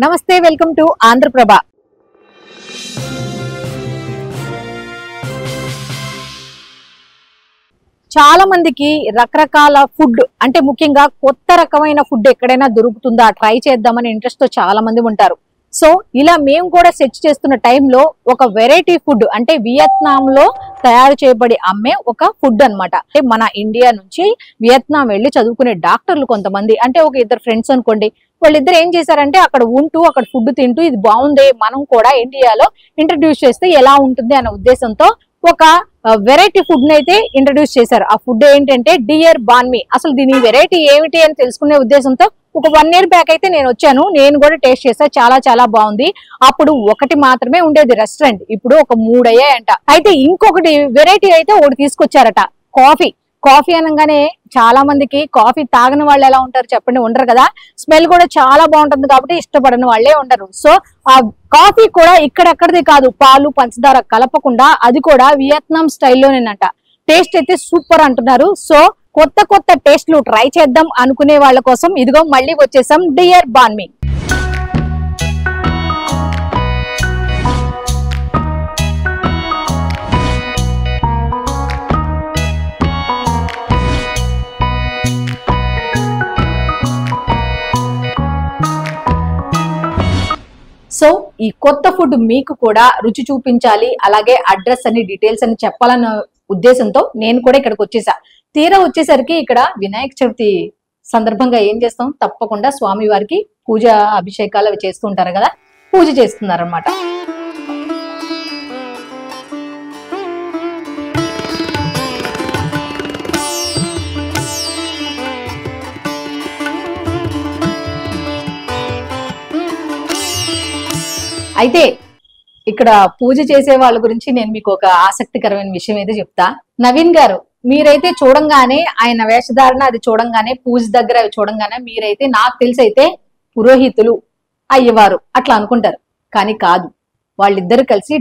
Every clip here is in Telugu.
నమస్తే, వెల్కమ్ టు ఆంధ్రప్రభ. చాలా మందికి రకరకాల ఫుడ్ అంటే ముఖ్యంగా కొత్త రకమైన ఫుడ్ ఎక్కడైనా దొరుకుతుందా ట్రై చేద్దామని ఇంట్రెస్ట్ తో చాలా మంది ఉంటారు. సో ఇలా మేము కూడా సెర్చ్ చేస్తున్న టైంలో ఒక వెరైటీ ఫుడ్ అంటే వియత్నాం లో తయారు చేయబడి అమ్మే ఒక ఫుడ్ అన్నమాట. అంటే మన ఇండియా నుంచి వియత్నాం వెళ్ళి చదువుకునే డాక్టర్లు కొంతమంది, అంటే ఒక ఇద్దరు ఫ్రెండ్స్ అనుకోండి, వాళ్ళిద్దరు ఏం చేశారంటే అక్కడ ఉంటూ అక్కడ ఫుడ్ తింటూ ఇది బాగుంది, మనం కూడా ఇండియాలో ఇంట్రడ్యూస్ చేస్తే ఎలా ఉంటుంది అనే ఉద్దేశంతో ఒక వెరైటీ ఫుడ్ ని అయితే ఇంట్రడ్యూస్ చేశారు. ఆ ఫుడ్ ఏంటంటే డియర్ బాన్మీ. అసలు దీని వెరైటీ ఏమిటి అని తెలుసుకునే ఉద్దేశంతో ఒక 1 year బ్యాక్ అయితే నేను వచ్చాను. నేను కూడా టేస్ట్ చేస్తా, చాలా చాలా బాగుంది. అప్పుడు ఒకటి మాత్రమే ఉండేది రెస్టారెంట్, ఇప్పుడు ఒక 3 అయ్యాయంట. అయితే ఇంకొకటి వెరైటీ అయితే ఒకటి తీసుకొచ్చారట, కాఫీ. కాఫీ అనగానే చాలా మందికి కాఫీ తాగని వాళ్ళు ఎలా ఉంటారు చెప్పండి, ఉండరు కదా. స్మెల్ కూడా చాలా బాగుంటుంది కాబట్టి ఇష్టపడని వాళ్ళే ఉండరు. సో ఆ కాఫీ కూడా ఇక్కడెక్కడిది కాదు, పాలు పంచదార కలపకుండా అది కూడా వియత్నాం స్టైల్లోనేనంట. టేస్ట్ అయితే సూపర్ అంటున్నారు. సో కొత్త కొత్త టేస్ట్లు ట్రై చేద్దాం అనుకునే వాళ్ళ కోసం ఇదిగో మళ్ళీ వచ్చేసాం డియర్ బాన్మీ. సో ఈ కొత్త ఫుడ్ మీకు కూడా రుచి చూపించాలి, అలాగే అడ్రస్ అని డీటెయిల్స్ అని చెప్పాలన్న ఉద్దేశంతో నేను కూడా ఇక్కడికి వచ్చేసా. తీరా వచ్చేసరికి ఇక్కడ వినాయక చవితి సందర్భంగా ఏం చేస్తాం, తప్పకుండా స్వామి వారికి పూజ అభిషేకాలు అవి చేస్తూ ఉంటారు కదా, పూజ చేస్తున్నారన్నమాట. అయితే ఇక్కడ పూజ చేసే వాళ్ళ గురించి నేను మీకు ఒక ఆసక్తికరమైన విషయం అయితే చెప్తా. నవీన్ గారు, మీరైతే చూడంగానే ఆయన వేషధారణ అది చూడంగానే, పూజ దగ్గర అవి చూడంగానే మీరైతే నాకు తెలిసి అయితే పురోహితులు అయ్యేవారు అట్లా అనుకుంటారు. కానీ కాదు, వాళ్ళిద్దరు కలిసి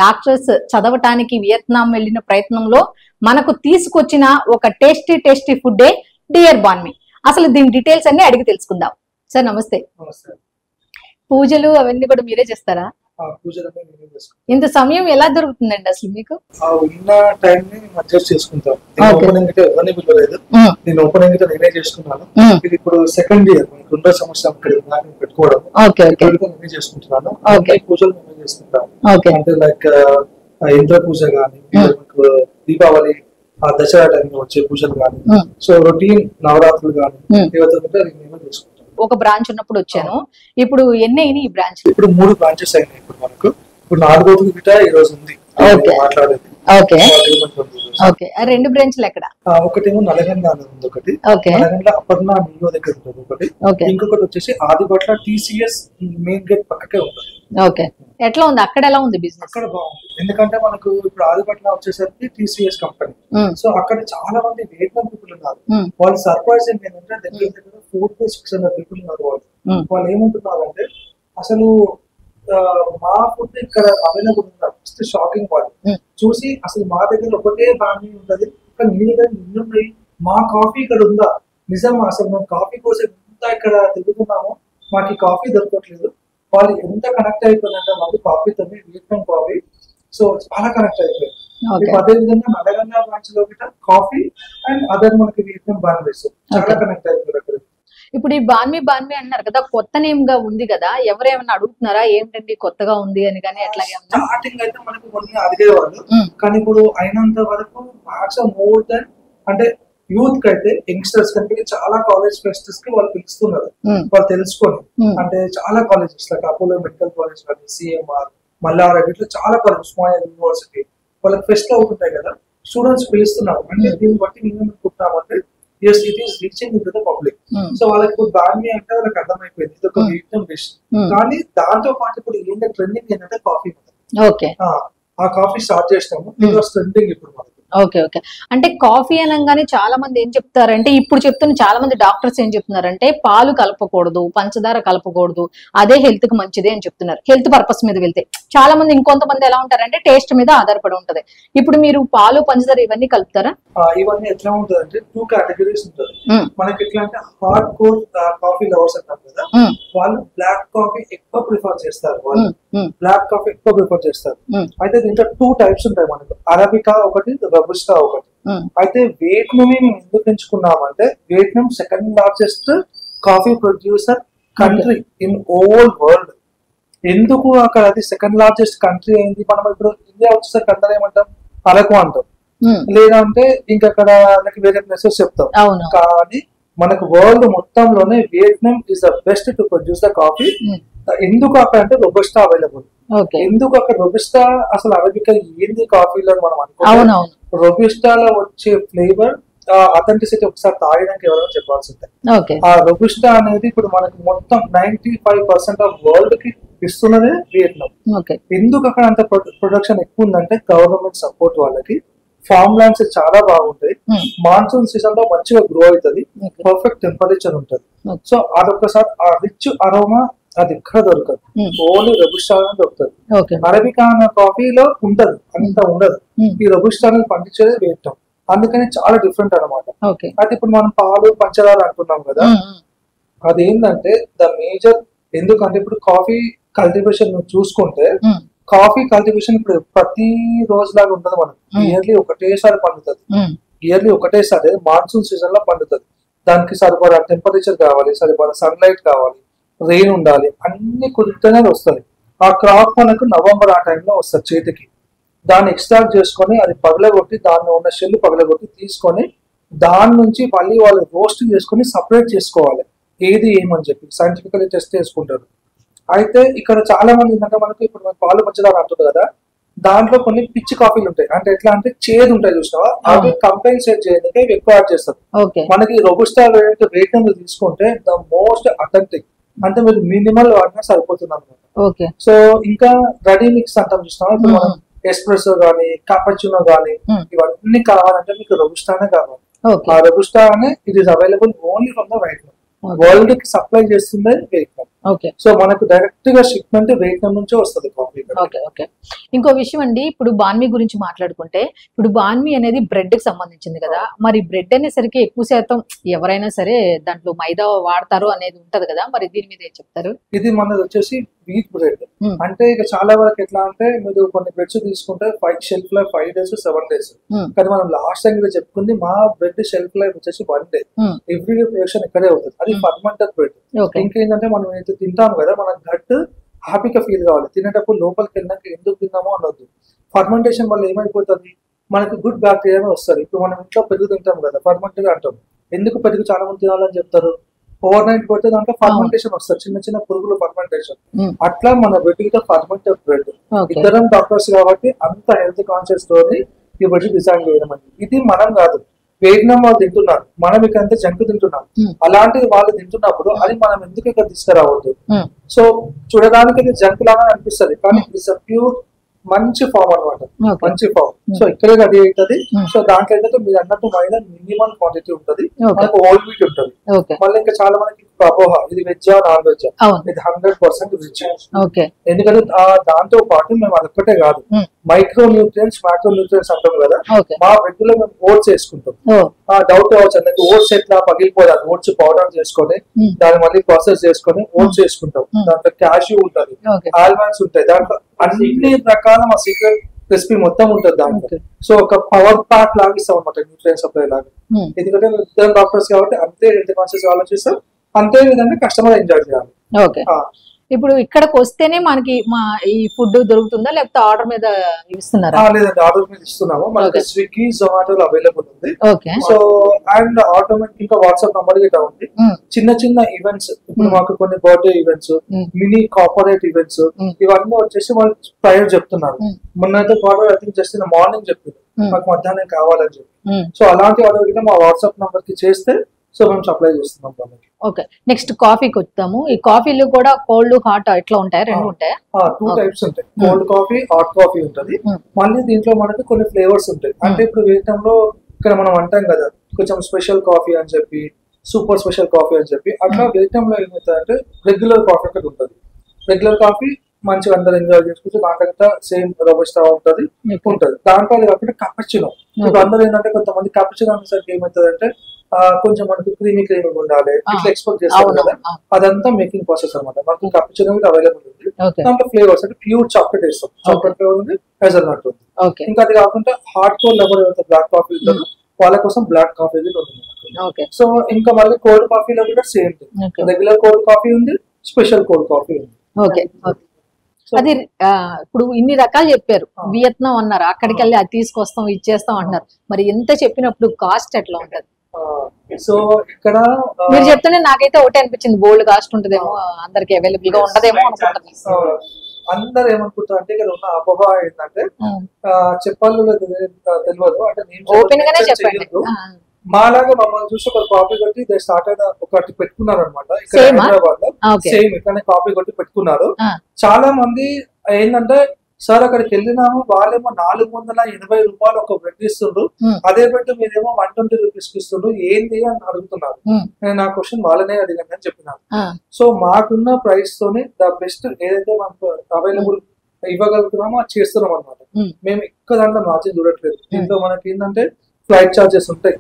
డాక్టర్స్ చదవటానికి వియత్నాం వెళ్ళిన ప్రయత్నంలో మనకు తీసుకొచ్చిన ఒక టేస్టీ ఫుడ్డే డియర్ బాన్మీ. అసలు దీని డీటెయిల్స్ అన్ని అడిగి తెలుసుకుందాం. సార్ నమస్తే. పూజలు అవన్నీ కూడా మీరే చేస్తారా? ఇంత సమయం ఎలా దొరుకుతుందండి అసలు మీకు? ఉన్న టైం ని అడ్జస్ట్ చేసుకుంటాం. ఓపెనింగ్ అయితే ఎవరిని పిలవలేదు, నేను ఓపెనింగ్ అయితే నేనే చేసుకున్నాను. ఇది ఇప్పుడు 2nd year, 2వ సంవత్సరం ఇక్కడ పెట్టుకోవడం నేనే చేసుకుంటున్నాను. పూజలు నేనే చేసుకుంటాను. అంటే లైక్ ఇంద్ర పూజ గానీ, దీపావళి దసరా టైంలో వచ్చే పూజలు గానీ, సో రొటీన్ నవరాత్రులు గానీ ఏవైతే నేనే చేసుకుంటాను. ఒక బ్రాంచ్ ఉన్నప్పుడు వచ్చాను. ఇప్పుడు ఎన్ని అయినాయి ఈ బ్రాంచ్? ఇప్పుడు 3 బ్రాంచెస్ అయినాయి. ఇప్పుడు మనకు ఇప్పుడు 4వ బిట ఈ రోజు ఉంది మాట్లాడేది. ఓకే, 2 బ్రాంచ్లు ఎక్కడ? ఒకటేమో నల్గొండ ఉంది, ఒకటి నల్గొండ అపర్ణ మిల్లో దగ్గర ఉంటుంది ఒకటి, ఇంకొకటి వచ్చేసి ఆదిపట్ల TCS మెయిన్ గేట్ పక్కకే ఉంటుంది. ఓకే, ఎట్లా ఉంది అక్కడ? ఎలా ఉంది బిజినెస్? అక్కడ బాగుంది, ఎందుకంటే మనకు ఇప్పుడు ఆదిపట్ల వచ్చేసరికి TCS కంపెనీ. సో అక్కడ చాలా మంది వియత్నాం పీపుల్ ఉన్నారు. వాళ్ళు సర్ప్రైజ్ ఏంటంటే దగ్గర 400 to 600 పీపుల్ ఉన్నారు. వాళ్ళు ఏమంటున్నారు అంటే అసలు మా ఫుడ్ ఇక్కడ అవైలబుల్ ఉన్నారు. షాకింగ్ వాళ్ళు చూసి అసలు మా దగ్గర ఒకటే బాగా ఉంటది, కానీ మీ దగ్గర ఉన్నాయి, మా కాఫీ ఇక్కడ ఉందా, నిజమా, అసలు మేము కాఫీ కోసం ఎంత ఇక్కడ తిరుగుతున్నామో మాకు ఈ కాఫీ దొరకట్లేదు. వాళ్ళు ఎంత కనెక్ట్ అయిపోయిందంటే మాకు కాఫీతో, వియత్నాం కాఫీ. సో చాలా కనెక్ట్ అయిపోయింది. అదే విధంగా నల్గొండ బ్రాంచ్ లో కాఫీ అండ్ అదర్ మనకి వియత్నాం బాన్మీస్ చాలా కనెక్ట్ అయిపోయింది అక్కడ. ఇప్పుడు ఈ బాన్మీ అన్నారు కదా, కొత్త నేమ్ గా ఉంది కదా, ఎవరేమన్నా అడుగుతున్నారా ఏంటండి కొత్తగా ఉంది అని? కానీ అట్లాగే స్టార్టింగ్ అయితే మనకు కొన్ని అడిగేవాళ్ళు, కానీ ఇప్పుడు అయినంత వరకు మాక్సిమం మోర్ దెన్ అంటే యూత్ కి అయితే యంగ్స్టర్స్ కంటే చాలా కాలేజ్ ఫెస్టిస్ కి వాళ్ళు పిలుస్తున్నారు. వాళ్ళు తెలుసుకొని అంటే చాలా colleges like Apollo medical college కానీ, CMR, మల్లారెడ్డి, ఇట్లా చాలా కాలేజ్, ఉస్మానియా యూనివర్సిటీ వాళ్ళకి ఫెస్ట్ అవుతుంటాయి కదా, స్టూడెంట్స్ పిలుస్తున్నారు. అంటే దీన్ని బట్టి మేము అనుకుంటున్నామంటే yes it is reaching in to the public. So వాళ్ళకి ఇప్పుడు బాన్వి అంటే వాళ్ళకి అర్థమైపోయింది ఇది ఒక వియట్నాం డిష్. కానీ దాంతో పాటు ఇప్పుడు ఏంటంటే ట్రెండింగ్ ఏంటంటే కాఫీ. ఆ కాఫీ స్టార్ట్ చేస్తాము, ఇట్ వాస్ ట్రెండింగ్ ఇప్పుడు మనకి. Okay okay. అంటే కాఫీ అనగానే చాలా మంది ఏం చెప్తారంటే, ఇప్పుడు చెప్తున్న చాలా మంది డాక్టర్స్ ఏం చెప్తున్నారంటే పాలు కలపకూడదు, పంచదార కలపకూడదు, అదే హెల్త్ కి మంచిది అని చెప్తున్నారు. హెల్త్ పర్పస్ మీద వెళ్తే చాలా మంది, ఇంకొంతమంది ఎలా ఉంటారంటే టేస్ట్ మీద ఆధారపడి ఉంటది. ఇప్పుడు మీరు పాలు పంచదార ఇవన్నీ కలుపుతారా? ఇవన్నీ ఎట్లా ఉంటుంది అంటే 2 కేటగిరీస్ ఉంటుంది మనకి. ఎట్లా అంటే హార్డ్ కోర్ కాఫీ లవర్స్ అంటారు కదా, వాళ్ళు బ్లాక్ కాఫీ ఎక్కువ ప్రిఫర్ చేస్తారు. వాళ్ళు బ్లాక్ కాఫీ ఎక్కువ ప్రిఫర్ చేస్తారు. అయితే దీంట్లో 2 టైప్స్ ఉంటాయి మనకు, అరబికా ఒకటి, రోబస్టా ఒకటి. అయితే వియట్నాం మేము ఎందుకు ఎంచుకున్నామంటే Vietnam second largest coffee producer country in all world. ఎందుకు అక్కడ అది సెకండ్ లార్జెస్ట్ కంట్రీ అయింది? మనం ఇప్పుడు ఇండియా వచ్చేసరికి అందరూ ఏమంటాం అరకు అంటాం, లేదంటే ఇంకక్కడ వేరే ప్లేసెస్ చెప్తాం. కానీ మనకు వరల్డ్ మొత్తంలోనే Vietnam is the best to produce the coffee. ఎందుకు అక్కడ అంటే రోబస్టా అవైలబుల్. ఎందుకు అక్కడ రోబస్టా అసలు అరబికా ఏంది కాఫీలో మనం అనుకుంటాం. రోబస్టాలో వచ్చే ఫ్లేవర్ అథెంటిసిటీ ఒకసారి తాగడానికి ఎవరైనా చెప్పాల్సిందే. ఆ రోబస్టా అనేది ఇప్పుడు మనకు మొత్తం 95% ఆఫ్ వరల్డ్ కి ఇస్తున్నదే వియట్నాం. ఎందుకు అక్కడ అంత ప్రొడక్షన్ ఎక్కువ ఉందంటే గవర్నమెంట్ సపోర్ట్ వాళ్ళకి, ఫార్మ్ ల్యాండ్స్ చాలా బాగుంటాయి, మాన్సూన్ సీజన్ లో మంచిగా గ్రో అవుతుంది, పర్ఫెక్ట్ టెంపరేచర్ ఉంటుంది. సో అదొకసారి ఆ రిచ్ అరోమా అది ఎక్కడ దొరకదు, ఓన్లీ రోబస్టా దొరుకుతుంది. అరబికా అన్న కాఫీలో ఉంటది, అంత ఉండదు. ఈ రోబస్టా పండించేది వియట్నాం, అందుకని చాలా డిఫరెంట్ అనమాట. అయితే ఇప్పుడు మనం పాలు పంచదార అంటున్నాం కదా, అదేంటంటే ద మేజర్. ఎందుకంటే ఇప్పుడు కాఫీ కల్టివేషన్ చూసుకుంటే కాఫీ కల్టివేషన్ ఇప్పుడు ప్రతి రోజు లాగా ఉండదు. మనకు ఇయర్లీ ఒకటేసారి పండుతుంది, ఇయర్లీ ఒకటేసారి మాన్సూన్ సీజన్ లో పండుతుంది. దానికి సరిపడా టెంపరేచర్ కావాలి, సరిపడా సన్లైట్ కావాలి, రెయిన్ ఉండాలి, అన్ని కుదిరితేనే వస్తుంది. ఆ క్రాప్ మనకు నవంబర్ ఆ టైంలో వస్తుంది చేతికి. దాన్ని ఎక్స్ట్రాక్ట్ చేసుకొని అది పగలగొట్టి, దానిలో ఉన్న షెల్ పగలగొట్టి తీసుకొని దాని నుంచి మళ్ళీ వాళ్ళు రోస్ట్ చేసుకొని సపరేట్ చేసుకోవాలి ఏది ఏమని చెప్పి సైంటిఫికల్లీ టెస్ట్ చేసుకుంటారు. అయితే ఇక్కడ చాలా మంది ఏంటంటే మనకి ఇప్పుడు మన పాలు పంచదార అంటుంది కదా, దాంట్లో కొన్ని పిచ్చి కాఫీలు ఉంటాయి. అంటే ఎట్లా అంటే చేదు ఉంటాయి చూసినావా, అవి కంపెన్సేట్ చేయడానికి ఎక్కువ యాడ్ చేస్తారు. మనకి రోబస్టా వియట్నాం తీసుకుంటే ద మోస్ట్ అథెంటిక్, అంటే మీరు మినిమల్ వాడినా సరిపోతుంది అనమాట. సో ఇంకా రెడీ మిక్స్ అంటాం చూసినావా, ఇప్పుడు మనం ఎస్ప్రెసో గానీ కాపచినో గానీ ఇవన్నీ కావాలంటే మీకు రోబస్టానే కావాలి. ఆ రోబస్టా అనే it is available only from the Vietnam. World కి సప్లై చేస్తుంది వియట్నాం. సో మనకు డైరెక్ట్ గా షిప్మెంట్ వియట్నాం నుంచే వస్తుంది కాఫీ. ఇంకో విషయం అండి, ఇప్పుడు బాన్మీ గురించి మాట్లాడుకుంటే, ఇప్పుడు బాన్మీ అనేది బ్రెడ్ కి సంబంధించింది కదా, మరి బ్రెడ్ అనేసరికి ఎక్కువ శాతం ఎవరైనా సరే దాంట్లో మైదా వాడతారు అనేది ఉంటది కదా, మరి దీని మీద ఏం చెప్తారు? ఇది మనది వచ్చేసి వీట్ బ్రెడ్. అంటే ఇక చాలా వరకు ఎట్లా అంటే మీరు కొన్ని బ్రెడ్స్ తీసుకుంటే షెల్ఫ్ లైఫ్ 5 days 7 days, కానీ మనం లాస్ట్ టైం కూడా చెప్పుకుంది మా బ్రెడ్ షెల్ఫ్ లైఫ్ వచ్చేసి 1 day. ఎవ్రీ ప్రొడక్షన్ ఇక్కడే అవుతుంది, అది ఫర్మెంటెడ్ బ్రెడ్. ఇంకేంటంటే మనం అయితే తింటాం కదా, మన గట్ హ్యాపీగా ఫీల్ కావాలి తినేటప్పుడు, లోపలికి వెళ్ళినాక ఎందుకు తిన్నామో అనొద్దు. ఫర్మెంటేషన్ వల్ల ఏమైపోతుంది, మనకి గుడ్ బ్యాక్టీరియా వస్తుంది. ఇప్పుడు మనం ఇంట్లో పెరుగు తింటాం కదా, ఫర్మెంటెడ్ అంటాం. ఎందుకు పెరుగు చాలా మంది తినాలని చెప్తారు, ఓవర్ నైట్ కొడితే దాంట్లో ఫర్మెంటేషన్ వస్తుంది, చిన్న చిన్న పురుగులు ఫర్మెంటేషన్. అట్లా మన బ్రెడ్ ఫర్మెంటెడ్ బ్రెడ్. ఇద్దరం డాక్టర్స్ కాబట్టి అంత హెల్త్ కాన్షియస్ తోని ఈ బ్రెడ్ డిజైన్ చేయడం అండి. ఇది మనం కాదు, వియట్నాం వాళ్ళు తింటున్నారు, మనం ఇక్కడ అంతా జంక్ తింటున్నాం. అలాంటిది వాళ్ళు తింటున్నప్పుడు అది మనం ఎందుకు ఇక్కడ తీసుకురావద్దు? సో చూడడానికి జంక్ లాగా అనిపిస్తుంది, కానీ ఇట్స్ ప్యూర్ మంచి ఫామ్ అనమాట, మంచి ఫామ్. సో ఇక్కడే రెడీ అవుతుంది. సో దాంట్లో ఏంటంటే మీరు అన్నట్టు మైదా మినిమం క్వాంటిటీ ఉంటుంది, మనకు హోల్ వీట్ ఉంటుంది. మళ్ళీ ఇంకా చాలా మందికి అపోహ, ఇది వెజ్ నాన్ వెజ్, ఇది 100% వెజ్. ఎందుకంటే దాంతో పాటు మేము అదొక్కటే కాదు, మైక్రో న్యూట్రియన్స్ మ్యాక్రో న్యూట్రియన్స్ అంటాం కదా, మా బ్రెడ్ లో మేము ఓట్స్ వేసుకుంటాం. డౌట్ అవ్వచ్చు అందరికి, ఓట్స్ ఎట్లా పగిలిపోదాం, ఓట్స్ పౌడర్ చేసుకొని దాన్ని మళ్ళీ ప్రాసెస్ చేసుకొని ఓట్స్ వేసుకుంటాం. దాంట్లో క్యాష్యూ ఉంటుంది, ఆల్మండ్స్ ఉంటాయి, దాంట్లో అన్ని రకాల మా సీక్రెట్ రెసిపీ మొత్తం ఉంటుంది దాంట్లో. సో ఒక పవర్ ప్యాక్ లాగా ఇస్తాం అనమాట, న్యూట్రియన్ సప్లై లాగా. ఎందుకంటే ఇద్దరు డాక్టర్స్ కాబట్టి అంతే హెల్త్ కాన్షియస్ ఆలోచిస్తాం, అంతే విధంగా కస్టమర్ ఎంజాయ్ చేయాలి. ఇప్పుడు ఇక్కడికి వస్తేనే మనకి ఈ ఫుడ్ దొరుకుతుందా లేకపోతే ఆర్డర్ మీద ఇస్తున్నారా? లేదండి, ఆర్డర్ మీద ఇస్తున్నాము. మనకి స్విగ్గీ జొమాటోలో అవైలబుల్ ఉంది. సో అండ్ ఆటోమేటిక్ ఇంకా వాట్సాప్ నంబర్ గిట్లా ఉంది. చిన్న చిన్న ఈవెంట్స్, ఇప్పుడు మాకు కొన్ని birthday events, mini corporate events, ఇవన్నీ వచ్చేసి వాళ్ళు ప్రైవేట్ చెప్తున్నారు. మొన్నైతే corporate I think just morning చెప్తున్నారు మాకు మధ్యాహ్నం కావాలని చెప్పి. సో అలాంటి ఆర్డర్ గిట్లా మా వాట్సాప్ నంబర్ కి చేస్తే సో మేము సప్లై చేస్తున్నాం వాళ్ళకి. ఓకే, నెక్స్ట్ కాఫీకి వచ్చాము. ఈ కాఫీలు కూడా కోల్డ్ హాట్ ఎట్లా ఉంటాయి? రెండు ఉంటాయి. 2 టైప్స్ ఉంటాయి. కోల్డ్ కాఫీ, హాట్ కాఫీ ఉంటది. మళ్ళీ దీంట్లో మనకి కొన్ని ఫ్లేవర్స్ ఉంటాయి. అంటే ఇప్పుడు వేతంలో ఇక్కడ మనం అంటాం కదా కొంచెం స్పెషల్ కాఫీ అని చెప్పి, సూపర్ స్పెషల్ కాఫీ అని చెప్పి, అట్లా వేతంలో ఏమవుతుందంటే రెగ్యులర్ కాఫీ ఒకటి ఉంటుంది. రెగ్యులర్ కాఫీ మంచిగా అందరు ఎంజాయ్ చేసుకోవచ్చు. దాంట్లో సేమ్ రోబస్టా ఉంటది. దాంట్లో అది కాకుండా కపచినో. ఇప్పుడు అందరూ ఏంటంటే కొంతమంది కపచినో అనేసరికి ఏమవుతుంది అంటే కొంచెం మనకి క్రీమీ ఉండాలి ఇట్లా ఎక్స్పెక్ట్ చేస్తారు కదా, అదంతా మేకింగ్ ప్రాసెస్ అనమాట. మనకి కపచినో అవైలబుల్ ఉంది. దాంట్లో ఫ్లేవర్స్ అంటే ప్యూర్ చాక్లెట్ వేస్తాం. చాక్లెట్ ఫ్లేవర్ ఉంది, హెజల్నట్ ఉంది. ఇంకా అది కాకుండా హార్డ్ కోర్ లెవెల్ ఎవరైతే బ్లాక్ కాఫీ ఉంటుందో వాళ్ళ కోసం బ్లాక్ కాఫీ ఉంటుంది. సో ఇంకా మళ్ళీ కోల్డ్ కాఫీలో కూడా సేమ్ రెగ్యులర్ కోల్డ్ కాఫీ ఉంది, స్పెషల్ కోల్డ్ కాఫీ ఉంది. ఓకే, అది ఇప్పుడు ఇన్ని రకాలు చెప్పారు. వియత్నాం అన్నారు, అక్కడికి వెళ్ళి అది తీసుకొస్తాం ఇచ్చేస్తాం అంటున్నారు. మరి ఎంత చెప్పినప్పుడు కాస్ట్ ఎట్లా ఉంటది? సో ఇక్కడ మీరు చెప్తుంటే నాకైతే ఒకటే అనిపించింది, బోల్డ్ కాస్ట్ ఉంటదేమో, అందరికి అవైలబుల్ గా ఉండదేమో అనుకుంటున్నాను. అందరు ఏమనుకుంటారు అంటే ఇక్కడ ఉన్న అపోహ ఏంటంటే చెప్పాలి తెలియదు అంటే ఓపెన్ గానే చెప్పండి. మాలాగా మమ్మల్ని చూసి ఒక కాపీ కొట్టి స్టార్ట్ అయిన ఒకటి పెట్టుకున్నారు అనమాట. ఇక్కడ హైదరాబాద్ లో సేమ్ ఇక్కడనే కాపీ కొట్టి పెట్టుకున్నారు. చాలా మంది ఏంటంటే సార్ అక్కడికి వెళ్ళినాము, వాళ్ళేమో 480 రూపాయలు ఒక బెడ్ ఇస్తుండ్రు, అదే బెడ్ మీరేమో 120 రూపీస్ ఇస్తుండ్రు, ఏంటి అని అడుగుతున్నారు. నేను నా క్వశ్చన్ వాళ్ళనే అడిగాను అని చెప్పినాను. సో మాకున్న ప్రైస్ తోని ద బెస్ట్ ఏదైతే మనకు అవైలబుల్ ఇవ్వగలుగుతున్నామో అది చేస్తున్నాం అనమాట. మేము ఎక్కువ దాంట్లో మార్జిన్ చూడట్లేదు. దీంట్లో మనకి ఏంటంటే ఫ్లైట్ చార్జెస్ ఉంటాయి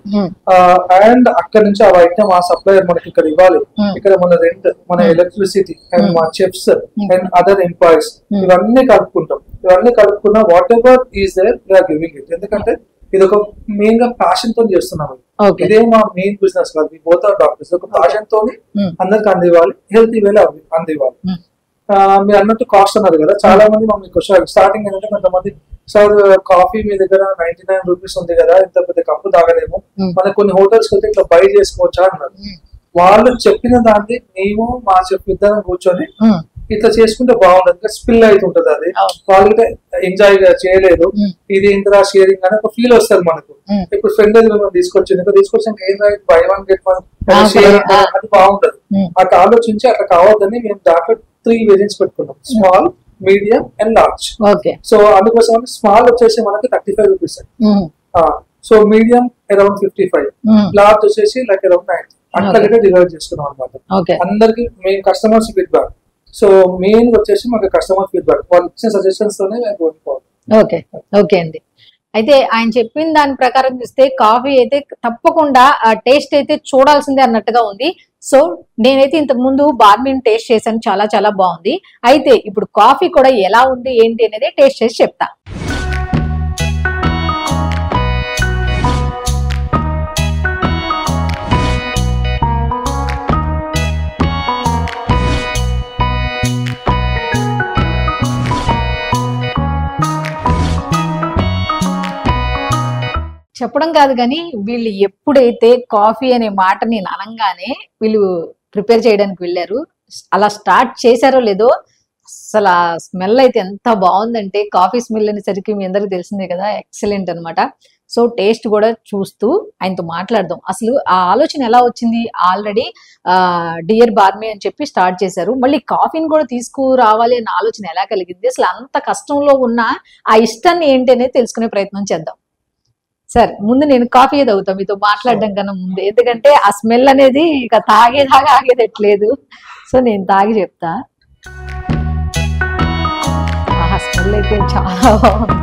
అండ్ అక్కడ నుంచి ఆ ఐటమ్ ఆ సప్లయర్ మనకి ఇక్కడ ఇవ్వాలి. ఇక్కడ మన రెంట్, మన ఎలక్ట్రిసిటీ అండ్ మా చెఫ్స్ అండ్ అదర్ ఎంప్లాయీస్ ఇవన్నీ కలుపుకుంటాం. ఇవన్నీ కలుపుకున్న whatever is there we are giving it. ఎందుకంటే ఇది ఒక మెయిన్ గా ప్యాషన్ తో చేస్తున్నాము. ఇదే మా మెయిన్ బిజినెస్ కాదు, బోత్ ఆర్ డాక్టర్స్. ఒక ప్యాషన్ తోని అందరికి అందివ్వాలి, హెల్తీ వేలో అందివ్వాలి. మీరు అన్నట్టు కాస్ట్ అన్నారు కదా, చాలా మంది మమ్మల్ని క్వశ్చన్ స్టార్టింగ్ ఏంటంటే కొంతమంది సార్ కాఫీ మీ దగ్గర 99 రూపీస్ ఉంది కదా, ఇంత పెద్ద కప్పు తాగలేము, మనకు కొన్ని హోటల్స్ వెళ్తే ఇట్లా బై చేసుకోవచ్చా అన్నారు. వాళ్ళు చెప్పిన దాన్ని మేము మా ఇద్దరం కూర్చొని ఇట్లా చేసుకుంటే బాగుండదు, స్పిల్ అవుతుంటది. అది వాళ్ళకి ఎంజాయ్ చేయలేదు, ఇది ఇంత షేరింగ్ అని ఒక ఫీల్ వస్తుంది మనకు. ఇప్పుడు ఫ్రెండ్ తీసుకొచ్చాక ఏం బై 1 get 1 షేర్ అది బాగుంటది. అట్లా ఆలోచించి అట్లా కావద్దని మేము దాంట్లో 3 వేరియంట్స్ పెట్టుకున్నాం, small, medium and large. So అందుకోసం స్మాల్ వచ్చేసి మనకి 35 rupees, so medium around 55, large వచ్చేసి లైక్ అరౌండ్ 90. అట్లాగే డివైడ్ చేసుకున్నాం అనమాట. అందరికి main customers feedback. So main వచ్చేసి మనకి కస్టమర్ ఫీడ్బ్యాక్, వాళ్ళు ఇచ్చిన సజెషన్స్ తోనే ఓకే ఓకే అండి. అయితే ఆయన చెప్పిన దాని ప్రకారం చూస్తే కాఫీ అయితే తప్పకుండా టేస్ట్ అయితే చూడాల్సిందే అన్నట్టుగా ఉంది. సో నేనైతే ఇంతకు ముందు బార్మీని టేస్ట్ చేశాను, చాలా చాలా బాగుంది. అయితే ఇప్పుడు కాఫీ కూడా ఎలా ఉంది ఏంటి అనేది టేస్ట్ చేసి చెప్తా. చెప్పడం కాదు కానీ వీళ్ళు ఎప్పుడైతే కాఫీ అనే మాట నేను అనగానే వీళ్ళు ప్రిపేర్ చేయడానికి వెళ్ళారు, అలా స్టార్ట్ చేశారో లేదో అసలు ఆ స్మెల్ అయితే ఎంత బాగుందంటే, కాఫీ స్మెల్ అనేసరికి మీ అందరికి తెలిసిందే కదా, ఎక్సలెంట్ అనమాట. సో టేస్ట్ కూడా చూస్తూ ఆయనతో మాట్లాడదాం. అసలు ఆ ఆలోచన ఎలా వచ్చింది? ఆల్రెడీ డియర్ బార్మీ అని చెప్పి స్టార్ట్ చేశారు, మళ్ళీ కాఫీని కూడా తీసుకురావాలి అనే ఆలోచన ఎలా కలిగింది, అసలు అంత కష్టంలో ఉన్న ఆ ఇష్టాన్ని ఏంటి అనేది తెలుసుకునే ప్రయత్నం చేద్దాం. సార్ ముందు నేను కాఫీ తాగుతా మీతో మాట్లాడడం కన్నా ముందు, ఎందుకంటే ఆ స్మెల్ అనేది ఇక తాగేదాకా ఆగేదట్లేదు. సో నేను తాగి చెప్తా. ఆ స్మెల్ అయితే చాలా బాగుంది.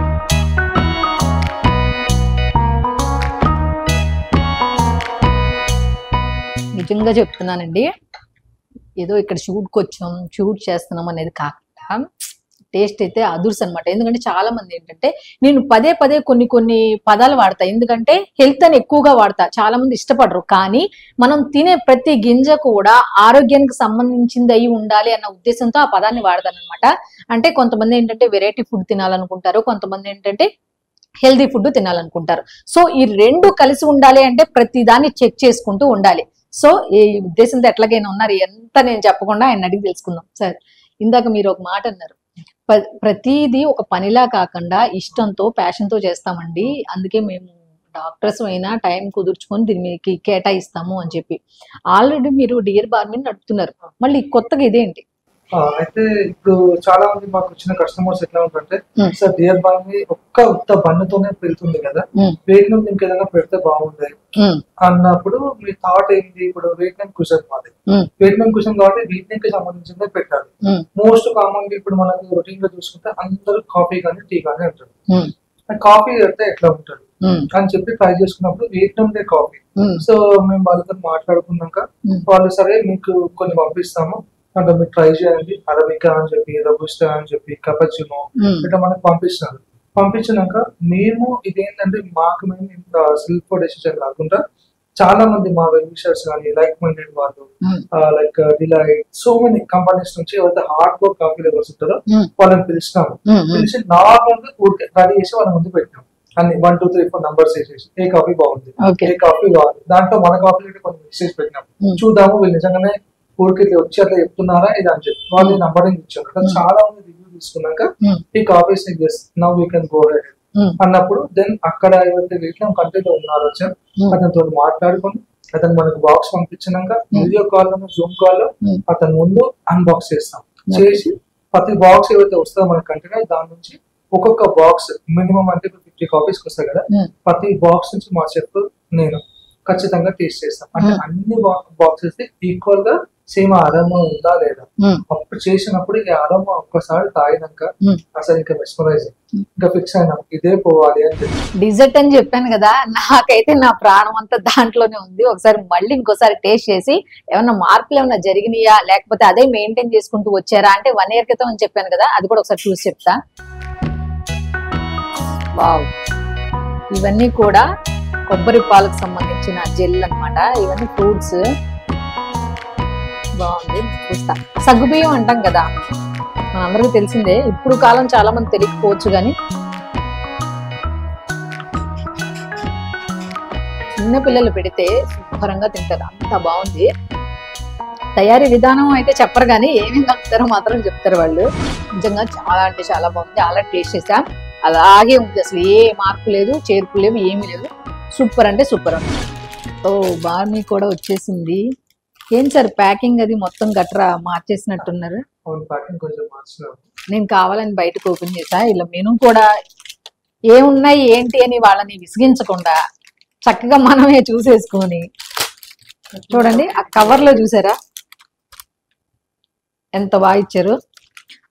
నిజంగా చెప్తున్నానండి, ఏదో ఇక్కడ షూట్కి వచ్చాం షూట్ చేస్తున్నాం అనేది కాకుండా టేస్ట్ అయితే అదుర్స్ అనమాట. ఎందుకంటే చాలా మంది ఏంటంటే నేను పదే పదే కొన్ని పదాలు వాడతా, ఎందుకంటే హెల్త్ అని ఎక్కువగా వాడతా, చాలా మంది ఇష్టపడరు. కానీ మనం తినే ప్రతి గింజ కూడా ఆరోగ్యానికి సంబంధించింది అయి ఉండాలి అన్న ఉద్దేశంతో ఆ పదాన్ని వాడతాను అనమాట. అంటే కొంతమంది ఏంటంటే వెరైటీ ఫుడ్ తినాలనుకుంటారు, కొంతమంది ఏంటంటే హెల్దీ ఫుడ్ తినాలనుకుంటారు. సో ఈ రెండు కలిసి ఉండాలి అంటే ప్రతి దాన్ని చెక్ చేసుకుంటూ ఉండాలి. సో ఈ ఉద్దేశంతో ఎట్లాగైనా ఉన్నారు, ఎంత నేను చెప్పకుండా ఆయన అడిగి తెలుసుకుందాం. సార్, ఇందాక మీరు ఒక మాట అన్నారు, ప్రతిదీ ఒక పనిలా కాకుండా ఇష్టంతో ప్యాషన్తో చేస్తామండి, అందుకే మేము డాక్టర్స్ అయినా టైం కుదుర్చుకొని దీన్ని మీకు కేటాయిస్తాము అని చెప్పి. ఆల్రెడీ మీరు డియర్ బార్మిన్ నడుపుతున్నారు, మళ్ళీ కొత్తగా ఇదేంటి? అయితే ఇప్పుడు చాలా మంది మాకు వచ్చిన కస్టమర్స్ ఎట్లా ఉంటుంటే, సార్ డియర్ బార్మి ఉత్త బన్నుతోనే పెడుతుంది కదా, వెయిట్ నుంచి ఇంకేదైనా పెడితే బాగుంది అన్నప్పుడు మీ థాట్ ఏంటి? ఇప్పుడు వెయిట్ నెమ్ కుషన్ మాది, వెయిట్ నెమ్ కుషన్ కాబట్టి వీట్ కి సంబంధించిందే పెట్టాలి. మోస్ట్ కామన్ ఇప్పుడు మనకి రొటీన్ గా చూసుకుంటే అందరూ కాఫీ కానీ టీ కానీ అంటారు. కాఫీ అయితే ఎట్లా ఉంటుంది అని చెప్పి ట్రై చేసుకున్నప్పుడు వెయిట్ నెమ్ కాఫీ. సో మేము వాళ్ళతో మాట్లాడుకున్నాక వాళ్ళు సరే మీకు కొన్ని పంపిస్తాము, అంటే మీరు ట్రై చేయండి, అరబికా అని చెప్పి, రోబుస్టా అని చెప్పి, కపచినో ఇట్లా మనకు పంపిస్తున్నారు. పంపించినాక మేము ఇదేంటంటే మాకు మేము ఇంత సెల్ఫ్ డెసిషన్ కాకుండా చాలా మంది మా వెల్ విషర్స్ కానీ లైక్ మైండెడ్ వాళ్ళు, like delight, so many companies నుంచి ఎవరైతే హార్డ్ కోర్ కాఫీ లెవెల్స్ ఉంటారో వాళ్ళని పిలుస్తాము. పిలిచి నార్మల్ గా రెడీ చేసి వాళ్ళ ముందు పెట్టాం. అన్ని 1 2 3 4 నంబర్స్ వేసేసి ఏ కాఫీ బాగుంది, ఏ కాఫీ బాగుంది, దాంట్లో మన కాఫీ కొన్ని మెసేజ్ పెట్టినాం, చూద్దాము వీళ్ళు నిజంగానే ఊరికి వచ్చి అట్లా చెప్తున్నారా ఇది అని చెప్పి వాళ్ళు నంబరింగ్ ఇచ్చారు. చాలా మంది రివ్యూ తీసుకున్నాక ఈ coffee now we can go head అన్నప్పుడు దెన్ అక్కడ ఎవరైతే వీటిలో కంటెంట్ ఉన్నారో సార్ అతనితో మాట్లాడుకొని అతను మనకు బాక్స్ పంపించినాక వీడియో కాల్ లో జూమ్ కాల్ లో అతని ముందు అన్బాక్స్ చేస్తాం. చేసి ప్రతి బాక్స్ ఏవైతే వస్తుందో మన కంటెంట్ దాని నుంచి ఒక్కొక్క బాక్స్ మినిమం అంటే 50 కాపీస్ వస్తాయి కదా, ప్రతి బాక్స్ నుంచి మా చెఫ్ నేను ఖచ్చితంగా టేస్ట్ చేస్తాం. అంటే అన్ని బాక్సెస్ ఈక్వల్ గా సేమ్ అరోమా ఉందా లేదా, అప్పుడు చేసినప్పుడు ఈ అరోమా ఒక్కసారి తాగినాక అసలు ఇంకా మెస్మరైజ్ ఇంకా ఫిక్స్ అయినా ఇదే పోవాలి అని చెప్పి. డిజర్ట్ అని చెప్పాను కదా, నాకైతే నా ప్రాణం అంతా దాంట్లోనే ఉంది. ఒకసారి మళ్ళీ ఇంకోసారి టేస్ట్ చేసి ఏమన్నా మార్పులు ఏమన్నా జరిగినాయా లేకపోతే అదే మెయింటైన్ చేసుకుంటూ వచ్చారా అంటే 1 year క్రితం అని చెప్పాను కదా, అది కూడా ఒకసారి చూసి చెప్తా. వావ్, ఇవన్నీ కూడా కొబ్బరి పాలకు సంబంధించిన జెల్ అన్నమాట. ఇవన్నీ ఫ్రూట్స్, బాగుంది. చూస్తా. సగ్గుబియ్యం అంటాం కదా, మనందరికీ తెలిసిందే, ఇప్పుడు కాలం చాలా మంది తెలియకపోవచ్చు కానీ చిన్న పిల్లలు పెడితే శుభ్రంగా తింటారు, అంత బాగుంది. తయారీ విధానం అయితే చెప్పరు కానీ ఏమేమి కలుపుతారో మాత్రం చెప్తారు వాళ్ళు. నిజంగా చాలా అంటే చాలా బాగుంది. ఆల్రెడీ టేస్ట్ చేసా, అలాగే ఉంది, అసలు ఏ మార్పు లేదు, చేర్పు లేవు, ఏమీ లేదు. సూపర్ అంటే సూపర్. ఓ బార్మీ కూడా వచ్చేసింది. ఏం సార్ ప్యాకింగ్ అది మొత్తం గట్రా మార్చేసినట్టున్నారు? నేను కావాలని బయటకు ఓపెన్ చేసా. ఇలా మెనూ కూడా ఏమున్నాయి ఏంటి అని వాళ్ళని విసిగించకుండా చక్కగా మనమే చూసేసుకొని చూడండి. ఆ కవర్ లో చూసారా ఎంత బాగా ఇచ్చారు.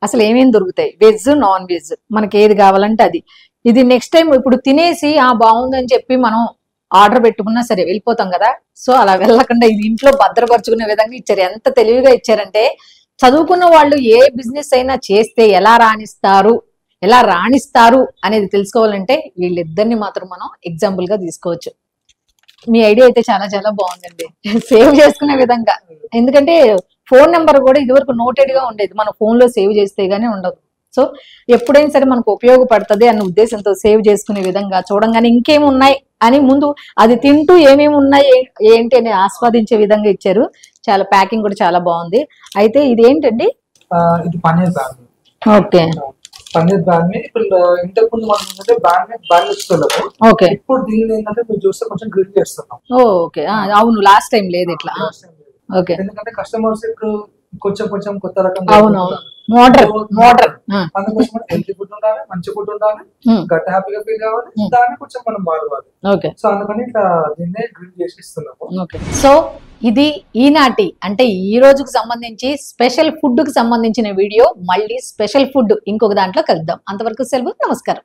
అసలు ఏమేమి దొరుకుతాయి, వెజ్ నాన్ వెజ్, మనకి ఏది కావాలంటే అది. ఇది నెక్స్ట్ టైం ఇప్పుడు తినేసి బాగుందని చెప్పి మనం ఆర్డర్ పెట్టుకున్నా సరే వెళ్ళిపోతాం కదా, సో అలా వెళ్ళకుండా ఇది ఇంట్లో భద్రపరుచుకునే విధంగా ఇచ్చారు. ఎంత తెలివిగా ఇచ్చారంటే చదువుకున్న వాళ్ళు ఏ బిజినెస్ అయినా చేస్తే ఎలా రాణిస్తారు అనేది తెలుసుకోవాలంటే వీళ్ళిద్దరిని మాత్రం మనం ఎగ్జాంపుల్ గా తీసుకోవచ్చు. మీ ఐడియా అయితే చాలా చాలా బాగుందండి, సేవ్ చేసుకునే విధంగా. ఎందుకంటే ఫోన్ నెంబర్ కూడా ఇదివరకు నోటెడ్ గా ఉండేది, మన ఫోన్ లో సేవ్ చేస్తే గానీ ఉండదు. సో ఎప్పుడైనా సరే మనకు ఉపయోగపడుతుంది అన్న ఉద్దేశంతో సేవ్ చేసుకునే విధంగా చూడంగానే ఇంకేమి ఉన్నాయి అని ముందు అది తింటూ ఏమేమి ఉన్నాయి ఏంటి అని ఆస్వాదించే విధంగా ఇచ్చారు. చాలా ప్యాకింగ్ కూడా చాలా బాగుంది. అయితే ఇది ఏంటండి? ఇది paneer ban. Okay, paneer ban ఇప్పుడు ఇంతకు ముందు మనం ఏంటంటే బ్యాన్ ఇస్తున్నాము. ఓకే, ఇప్పుడు దీన్ని ఏంటంటే మీరు చూస్తే కొంచెం గ్రిల్ చేస్తున్నాం. ఓకే, అవును, లాస్ట్ టైం లేదు ఇట్లా. ఓకే, ఎందుకంటే కస్టమర్స్ ఇప్పుడు కొంచెం కొత్త రకం, అవునవును, మోడర్న్ అందుకోసం హెల్తీ ఫుడ్ ఉండాలి, మంచి ఫుడ్ ఉండాలి, గట్ట హ్యాపీగా ఫీల్ కావాలి, దాన్ని కొంచెం మనం మారవాలి. ఓకే, సో అందుకని ఇట్లా దీన్నే గ్రిల్ చేసి ఇస్తున్నాము. ఓకే, సో ఇది ఈనాటి అంటే ఈ రోజుకు సంబంధించి స్పెషల్ ఫుడ్ కు సంబంధించిన వీడియో. మళ్ళీ స్పెషల్ ఫుడ్ ఇంకొక దాంట్లో కలుద్దాం. అంతవరకు సెలవు, నమస్కారం.